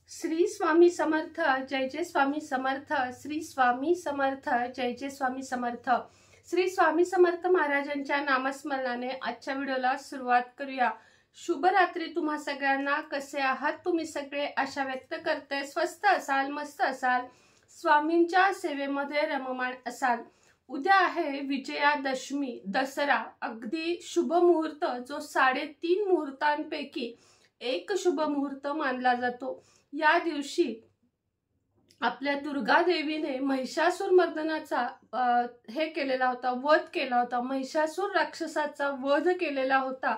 श्री स्वामी समर्थ जय जय स्वामी समर्थ श्री स्वामी समर्थ जय जय स्वामी समर्थ श्री स्वामी समर्थ महाराजांच्या नामस्मरणाने आजच्या व्हिडिओला सुरुवात करूया। शुभ रात्री तुम्हा सगळ्यांना। कसे आहात तुम्ही सगळे? आशा व्यक्त करते स्वस्त असाल, मस्त असाल, स्वामींच्या सेवेमध्ये रममाण असाल। उद्या आहे विजयादशमी, दसरा। अगदी शुभ मुहूर्त जो 3.5 मुहूर्तांपैकी एक शुभ मुहूर्त मानला जातो। या दिवशी आपल्या दुर्गा देवीने महिषासुर मर्दनाचा हे केलेला होता, वध केला होता। महिषासुर राक्षसाचा वध केलेला होता।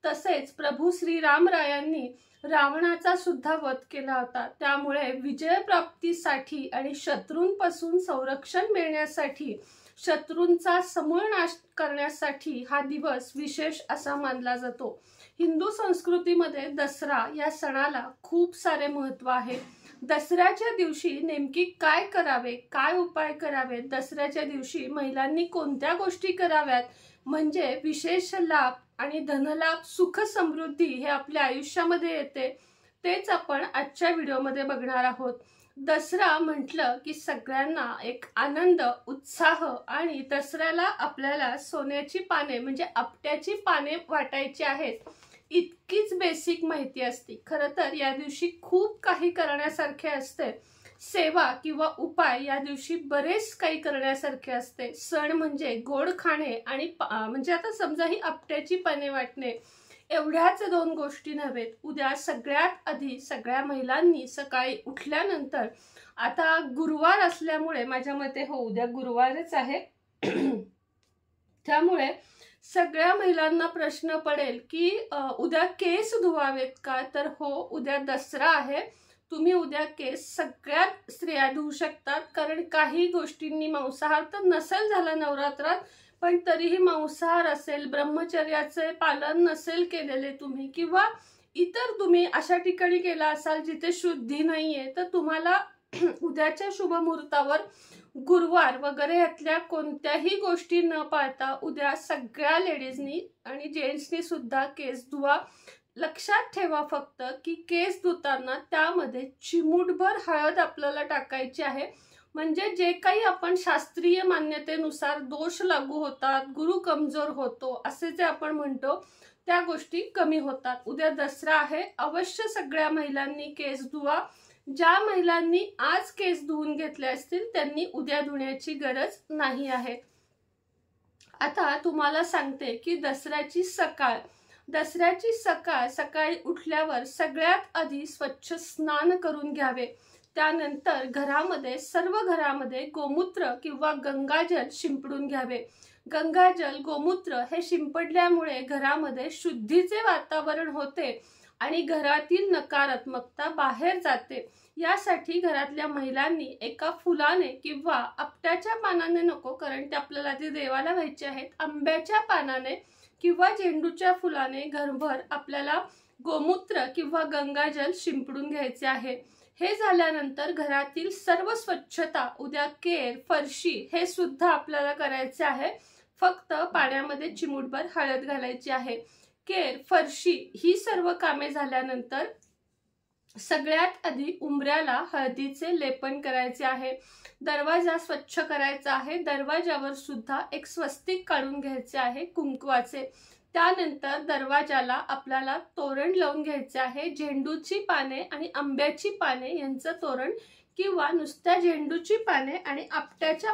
तसेच प्रभू श्री रामरायांनी रावणाचा सुद्धा वध केला होता। त्यामुळे विजय प्राप्तीसाठी आणि शत्रूंपासून संरक्षण मिळण्यासाठी, शत्रूंचा समूळ नाश करण्यासाठी हा दिवस विशेष असा मानला जातो। हिंदू संस्कृतीमध्ये दसरा या सणाला खूप सारे महत्त्व आहे। दसऱ्याच्या दिवशी नेमकी काय करावे, काय उपाय करावे, दसऱ्याच्या दिवशी महिलांनी कोणत्या गोष्टी कराव्यात म्हणजे विशेष लाभ आणि धनलाभ, सुख समृद्धी हे आपल्या आयुष्यामध्ये येते, तेच आपण आजच्या व्हिडिओमध्ये बघणार आहोत। दसरा म्हटलं की सगळ्यांना एक आनंद, उत्साह आणि दसऱ्याला आपल्याला सोन्याची पाने म्हणजे आपट्याची पाने वाटायची आहेत, इतकीच बेसिक माहिती असते। खरं तर या दिवशी खूप काही करण्यासारखे असते। सेवा किंवा उपाय या दिवशी बरेच काही करण्यासारखे असते। सण म्हणजे गोड खाणे आणि म्हणजे आता समजा ही आपट्याची पाने वाटणे, एवढ्याच 2 गोष्टी नव्हेत। उद्या सगळ्यात आधी सगळ्या महिलांनी सकाळी उठल्यानंतर, आता गुरुवार असल्यामुळे माझ्या मते उद्या गुरुवारच आहे त्यामुळे सगळ्या महिलांना प्रश्न पडेल की उद्या केस धुवावेत का? तर उद्या दसरा आहे, तुम्ही उद्या केस सगळ्यात स्त्रिया धुवू शकतात। कारण काही गोष्टींनी मांसाहार तर नसेल झाला नवरात्रात, पण तरीही मांसाहार असेल, ब्रह्मचर्याचे पालन नसेल केलेले तुम्ही, किंवा इतर तुम्ही अशा ठिकाणी केला असाल जिथे शुद्धी नाहीये, तर तुम्हाला उद्याच्या शुभ मुहूर्तावर गुरुवार वगैरे यातल्या कोणत्याही गोष्टी न पाळता उद्या सगळ्या लेडीजनी आणि जेंट्सनी सुद्धा केस धुवा। लक्षात ठेवा फक्त की केस धुताना त्यामध्ये चिमूटभर हळद आपल्याला टाकायची आहे, म्हणजे जे काही आपण शास्त्रीय मान्यतेनुसार दोष लागू होतात, गुरु कमजोर होतो असे जे आपण म्हणतो, त्या गोष्टी कमी होतात। उद्या दसरा आहे, अवश्य सगळ्या महिलांनी केस धुवा। ज्या महिलांनी आज केस धुवून घेतले असतील त्यांनी उद्या धुण्याची गरज नाही आहे। आता तुम्हाला सांगते की दसऱ्याची सकाळ सकाळी उठल्यावर सगळ्यात आधी स्वच्छ स्नान करून घ्यावे। त्यानंतर सर्व घरामध्ये गोमूत्र किंवा गंगाजल शिंपडून घ्यावे। गंगाजल, गोमूत्र हे शिंपडल्यामुळे घरामध्ये शुद्धीचे वातावरण होते आणि घरातील नकारात्मकता बाहेर जाते। यासाठी घरातल्या महिलांनी एका फुलाने किंवा आपट्याच्या पानाने नको, कारण ते आपल्याला ते देवाला व्हायचे आहेत, आंब्याच्या पानाने किंवा झेंडूच्या फुलाने घरभर आपल्याला गोमूत्र किंवा गंगाजल शिंपडून घ्यायचे आहे। हे झाल्यानंतर घरातील सर्व स्वच्छता, उद्या केर, फरशी हे सुद्धा आपल्याला करायचे आहे। फक्त पाण्यामध्ये चिमूटभर हळद घालायची आहे। केर, फरशी ही सर्व कामे झाल्यानंतर सगळ्यात आधी उंबऱ्याला हळदीचे लेपन करायचे आहे। दरवाजा स्वच्छ करायचा आहे। दरवाजावर सुद्धा एक स्वस्तिक काढून घ्यायचे आहे कुंकवाचे। त्यानंतर दरवाजाला आपल्याला तोरण लावून घ्यायचे आहे। झेंडूची पाने आणि आंब्याची पाने यांचं तोरण, किंवा नुसत्या झेंडूची पाने आणि आपट्याच्या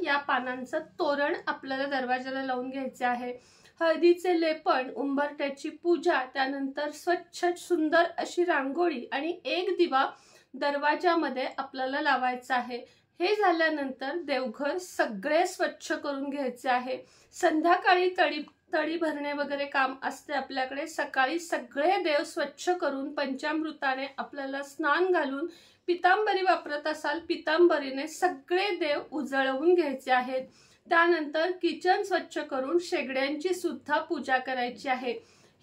या पानांचं तोरण आपल्याला दरवाजाला लावून घ्यायचे आहे। हळदीचे लेपन, उंबरठ्याची पूजा, त्यानंतर स्वच्छ सुंदर अशी रांगोळी आणि एक दिवा दरवाजामध्ये आपल्याला लावायचा आहे। हे झाल्यानंतर देवघर सगळे स्वच्छ करून घ्यायचे आहे। संध्याकाळी तळी भरणे वगैरे काम असते आपल्याकडे। सकाळी सगळे देव स्वच्छ करून पंचामृताने आपल्याला स्नान घालून, पितांबरी वापरत असाल पितांबरीने सगळे देव उजळवून घ्यायचे आहेत। त्यानंतर किचन स्वच्छ करून शेगड्यांची सुद्धा पूजा करायची आहे।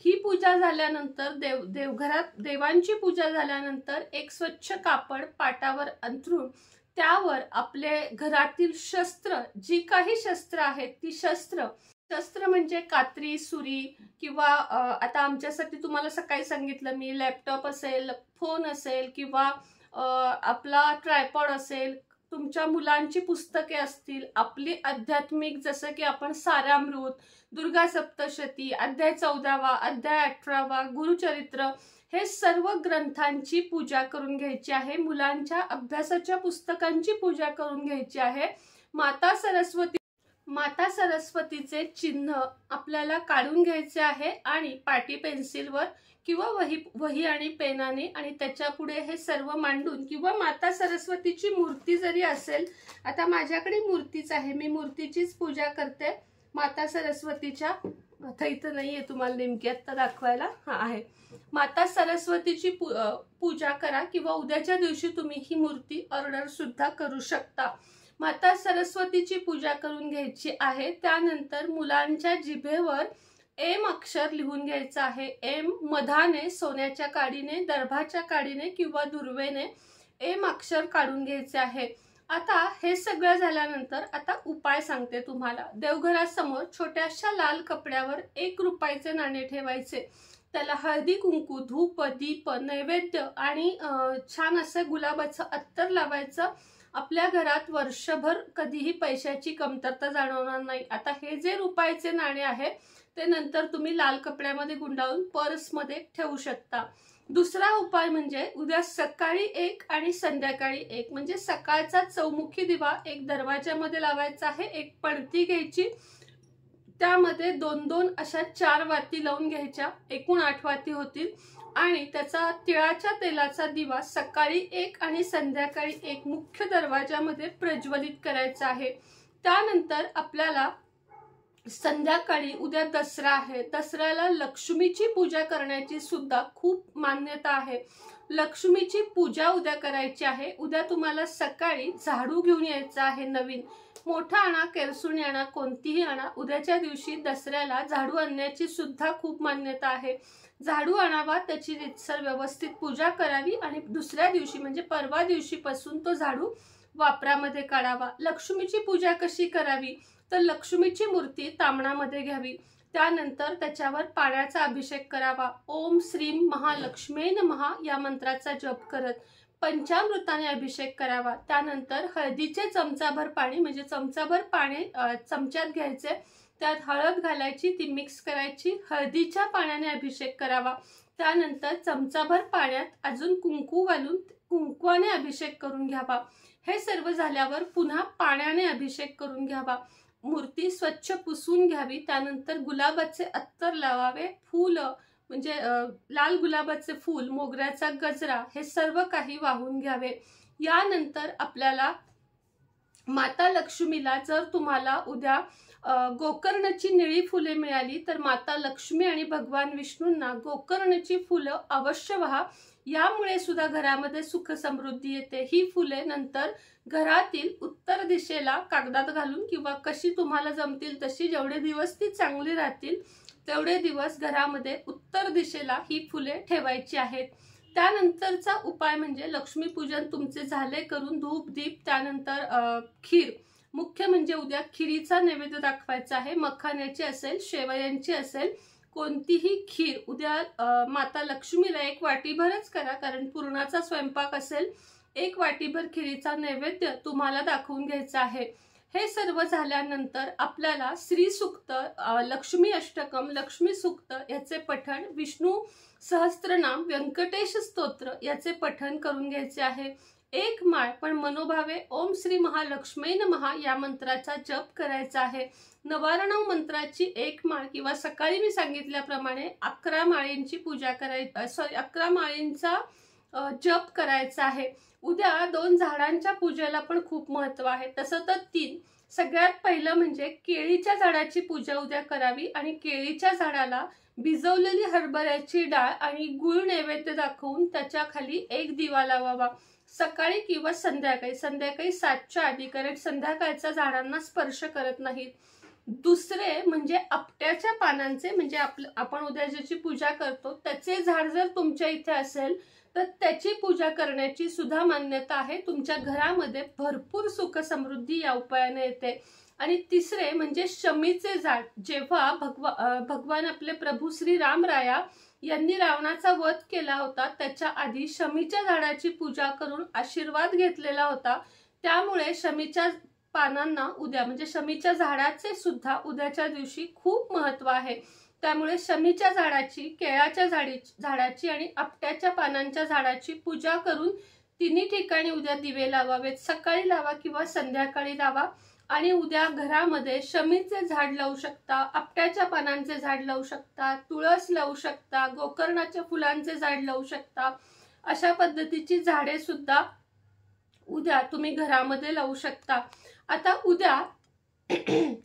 ही पूजा झाल्यानंतर देवघरात देवांची पूजा झाल्यानंतर एक स्वच्छ कापड पाटावर अंथरून त्यावर आपले घरातील शस्त्र, जी काही शस्त्र आहेत ती शस्त्र शस्त्र म्हणजे कात्री, सुरी किंवा आता आमच्यासाठी तुम्हाला सकाळी सांगितलं मी, लॅपटॉप असेल, फोन असेल किंवा आपला ट्रायपॉड असेल, तुमच्या मुलांची पुस्तके असतील, आपली आध्यात्मिक जसं की आपण सारामृत, दुर्गा सप्तशती, अध्याय 14वा, अध्याय 18वा, गुरुचरित्र, हे सर्व ग्रंथांची पूजा करून घ्यायची आहे. मुलांच्या अभ्यासाच्या पुस्तकांची पूजा करून घ्यायची आहे. माता सरस्वतीचे चिन्ह आपल्याला काढून घ्यायचे आहे आणि पाटी पेन्सिलवर किंवा वही आणि पेनाने आणि त्याच्या पुढे हे सर्व मांडून, किंवा माता सरस्वतीची मूर्ती जरी असेल, आता माझ्याकडे मूर्तीच आहे, मी मूर्तीचीच पूजा करते माता सरस्वतीच्या. आता इथं नाहीये तुम्हाला नेमकी आता दाखवायला, हा आहे. माता सरस्वतीची पूजा करा किंवा उद्याच्या दिवशी तुम्ही ही मूर्ती ऑर्डर सुद्धा करू शकता. माता सरस्वतीची पूजा करून घ्यायची आहे. त्यानंतर मुलांच्या जिभेवर एम अक्षर लिहून घ्यायचं आहे. एम मधाने, सोन्याच्या काडीने, दर्भाच्या काडीने किंवा दुर्वेने एम अक्षर काढून घ्यायचे आहे. आता हे सगळं झाल्यानंतर आता उपाय सांगते तुम्हाला. देवघरासमोर छोट्याशा लाल कपड्यावर 1 रुपयाचे नाणे ठेवायचे. त्याला हळदी कुंकू, धूप, दीप, नैवेद्य आणि छान असं गुलाबाचं अत्तर लावायचं. आपल्या घरात वर्षभर कधीही पैशाची कमतरता जाणवणार नाही. आता हे जे रुपयाचे नाणे आहे ते नंतर तुम्ही लाल कपड्यामध्ये गुंडाळून पर्समध्ये ठेवू शकता. दुसरा उपाय म्हणजे उद्या सकाळी 1 आणि संध्याकाळी 1, म्हणजे सकाळचा चौमुखी दिवा एक दरवाजामध्ये लावायचा आहे. एक पणती घ्यायची, त्यामध्ये 2-2 अशा 4 वाती लावून घ्यायच्या, एकूण 8 वाती होतील. आणि त्याचा तिळाच्या तेलाचा दिवा सकाळी 1 आणि संध्याकाळी 1 मुख्य दरवाजामध्ये प्रज्वलित करायचा आहे. त्यानंतर आपल्याला संध्याकाळी, उद्या दसरा आहे, दसऱ्याला लक्ष्मीची पूजा करण्याची सुद्धा खूप मान्यता आहे. लक्ष्मीची पूजा उद्या करायची आहे. उद्या तुम्हाला सकाळी झाडू घेऊन यायचा आहे नवीन. मोठा आणा, केरसुणी आणा, कोणतीही आणा. उद्याच्या दिवशी दसऱ्याला झाडू आणण्याची सुद्धा खूप मान्यता आहे. झाडू आणावा, त्याची रीतसर व्यवस्थित पूजा करावी आणि दुसऱ्या दिवशी म्हणजे परवा दिवशीपासून तो झाडू वापरामध्ये काढावा. लक्ष्मीची पूजा कशी करावी, तर लक्ष्मीची मूर्ती तामणामध्ये घ्यावी. त्यानंतर त्याच्यावर पाण्याचा अभिषेक करावा. ओम श्रीम महालक्ष्मी नमः या मंत्राचा जप करत पंचामृताने अभिषेक करावा. त्यानंतर हळदीचे चमचाभर पाणी, म्हणजे चमचाभर पाणी चमच्यात घ्यायचे, त्यात हळद घालायची, ती मिक्स करायची, हळदीच्या पाण्याने अभिषेक करावा. त्यानंतर चमचाभर पाण्यात अजून कुंकू घालून कुंकवाने अभिषेक करून घ्यावा. हे सर्व झाल्यावर पुन्हा पाण्याने अभिषेक करून घ्यावा. मूर्ती स्वच्छ पुसून घ्यावी. त्यानंतर गुलाबाचे अत्तर लावावे. फूल म्हणजे लाल गुलाबाचे फूल, मोगऱ्याचा गजरा, हे सर्व काही वाहून घ्यावे. यानंतर आपल्याला माता लक्ष्मीला, जर तुम्हाला उद्या गोकर्णची निळी फुले मिळाली तर माता लक्ष्मी आणि भगवान विष्णूंना गोकर्णची फुलं अवश्य वाहा. यामुळे सुद्धा घरामध्ये सुख समृद्धी येते. ही फुले नंतर घरातील उत्तर दिशेला कागदात घालून किंवा कशी तुम्हाला जमतील तशी, जेवढे दिवस ती चांगली राहतील तेवढे दिवस घरामध्ये उत्तर दिशेला ही फुले ठेवायची आहेत. त्यानंतरचा उपाय म्हणजे लक्ष्मीपूजन तुमचे झाले करून धूप दीप, त्यानंतर खीर, मुख्य म्हणजे उद्या खिरीचा नैवेद्य दाखवायचा आहे. मखाण्याची असेल, शेवयांची असेल, कोणतीही खीर उद्या माता लक्ष्मीला 1 वाटीभरच करा, कारण पूर्णाचा स्वयंपाक असेल. 1 वाटीभर खिरीचा नैवेद्य तुम्हाला दाखवून घ्यायचा आहे. हे सर्व झाल्यानंतर आपल्याला श्री सूक्त, लक्ष्मी अष्टकम, लक्ष्मी सूक्त याचे पठण, विष्णू सहस्त्रनाम, व्यंकटेश स्तोत्र याचे पठण करून घ्यायचे आहे. 1 माळ पण मनोभावे ओम श्री महालक्ष्मी नमः या मंत्राचा जप करायचा आहे. 99 मंत्राची 1 माळ किंवा सकाळी मी सांगितल्याप्रमाणे 11 माळींची पूजा करायची, 11 माळींचा जप करायचा आहे. उद्या 2 झाडांच्या पूजेला पण खूप महत्व आहे, तसं तर 3. सगळ्यात पहिलं म्हणजे केळीच्या झाडाची पूजा उद्या करावी आणि केळीच्या झाडाला भिजवलेली हरभऱ्याची डाळ आणि गुळ नैवेद्य दाखवून त्याच्या खाली 1 दिवा लावावा. सकाळी किंवा संध्याकाळी 7च्या आधी, कारण संध्याकाळच्या झाडांना स्पर्श करत नाहीत. दुसरे म्हणजे आपट्याच्या पानांचे, म्हणजे आपण उद्या ज्याची पूजा करतो त्याचे झाड जर तुमच्या इथे असेल तर त्याची पूजा करण्याची सुद्धा मान्यता आहे. तुमच्या घरामध्ये भरपूर सुख समृद्धी या उपायाने येते. आणि तिसरे म्हणजे शमीचे झाड. जेव्हा भगवान आपले प्रभू श्री रामराया यांनी रावणाचा वध केला होता, त्याच्या आधी शमीच्या झाडाची पूजा करून आशीर्वाद घेतलेला होता. त्यामुळे शमीच्या पानांना उद्या म्हणजे शमीच्या झाडाचे सुद्धा उद्याच्या दिवशी खूप महत्व आहे. त्यामुळे शमीच्या झाडाची, केळाच्या झाडाची आणि आपट्याच्या पानांच्या झाडाची पूजा करून तिन्ही ठिकाणी उद्या दिवे लावावेत. सकाळी लावा किंवा संध्याकाळी लावा. आणि उद्या घरामध्ये शमीचे झाड लावू शकता, आपट्याच्या पानांचे झाड लावू शकता, तुळस लावू शकता, गोकर्णाच्या फुलांचे झाड लावू शकता. अशा पद्धतीची झाडे सुद्धा उद्या तुम्ही घरामध्ये लावू शकता. आता उद्या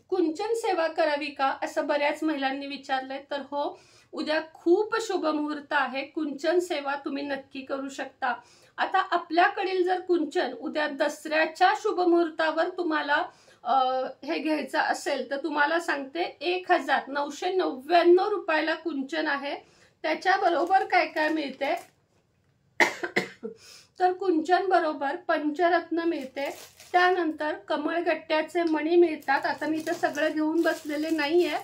कुंचन सेवा करावी का असं बऱ्याच महिलांनी विचारलंय. तर हो, उद्या खूप शुभ मुहूर्त आहे. कुंचन सेवा तुम्ही नक्की करू शकता. आता आपल्याकडील जर कुंचन उद्या दसऱ्याच्या शुभ मुहूर्तावर तुम्हाला हे घ्यायचं असेल तर तुम्हाला सांगते 1999 रुपयाला कुंचन आहे. त्याच्याबरोबर काय काय मिळते तर कुंचन बरोबर पंचरत्न मिळते, त्यानंतर कमळगट्ट्याचे मणी मिळतात. आता मी तर सगळं घेऊन बसलेले नाहीये.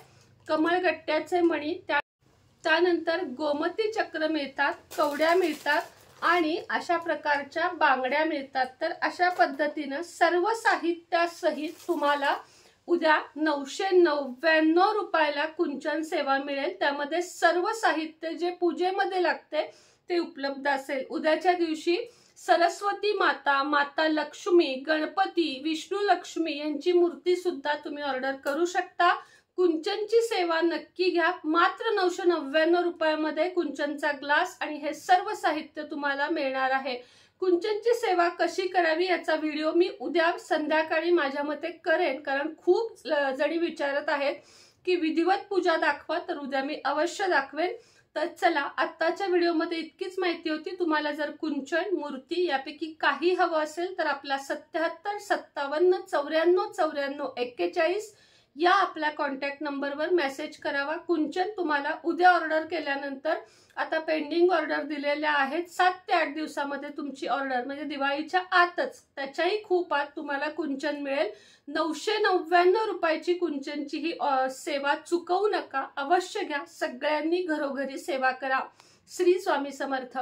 कमळगट्ट्याचे मणी, त्यानंतर गोमती चक्र मिळतात, कवड्या मिळतात आणि अशा प्रकारच्या बांगड्या मिळतात. तर अशा पद्धतीनं सर्व साहित्यासहित तुम्हाला उद्या 999 रुपयाला कुंचन सेवा मिळेल. त्यामध्ये सर्व साहित्य जे पूजेमध्ये लागते ते उपलब्ध असेल. उद्याच्या दिवशी सरस्वती माता, माता लक्ष्मी, गणपती, विष्णू लक्ष्मी यांची मूर्ती सुद्धा तुम्ही ऑर्डर करू शकता. कुंचनची सेवा नक्की घ्या. मात्र 999 रुपयामध्ये कुंचनचा ग्लास आणि हे सर्व साहित्य तुम्हाला मिळणार आहे. कुंचनची सेवा कशी करावी याचा व्हिडिओ मी उद्या संध्याकाळी माझ्या मते करेन, कारण खूप जणी विचारत आहेत की विधिवत पूजा दाखवा. तर उद्या मी अवश्य दाखवेन. तर चला, आत्ताच्या व्हिडिओमध्ये इतकीच माहिती होती. तुम्हाला जर कुंचन, मूर्ती यापैकी काही हवं असेल तर आपला 77 57 94 94 41 या आपल्या कॉन्टॅक्ट नंबरवर मेसेज करावा. कुंचन तुम्हाला उद्या ऑर्डर केल्यानंतर, आता पेंडिंग ऑर्डर दिलेल्या आहेत, 7 ते 8 दिवसामध्ये तुमची ऑर्डर म्हणजे दिवाळीच्या आतच, त्याच्याही खूप आत तुम्हाला कुंचन मिळेल. 999 रुपयाची कुंचनची ही सेवा चुकवू नका, अवश्य घ्या. सगळ्यांनी घरोघरी सेवा करा. श्री स्वामी समर्थ.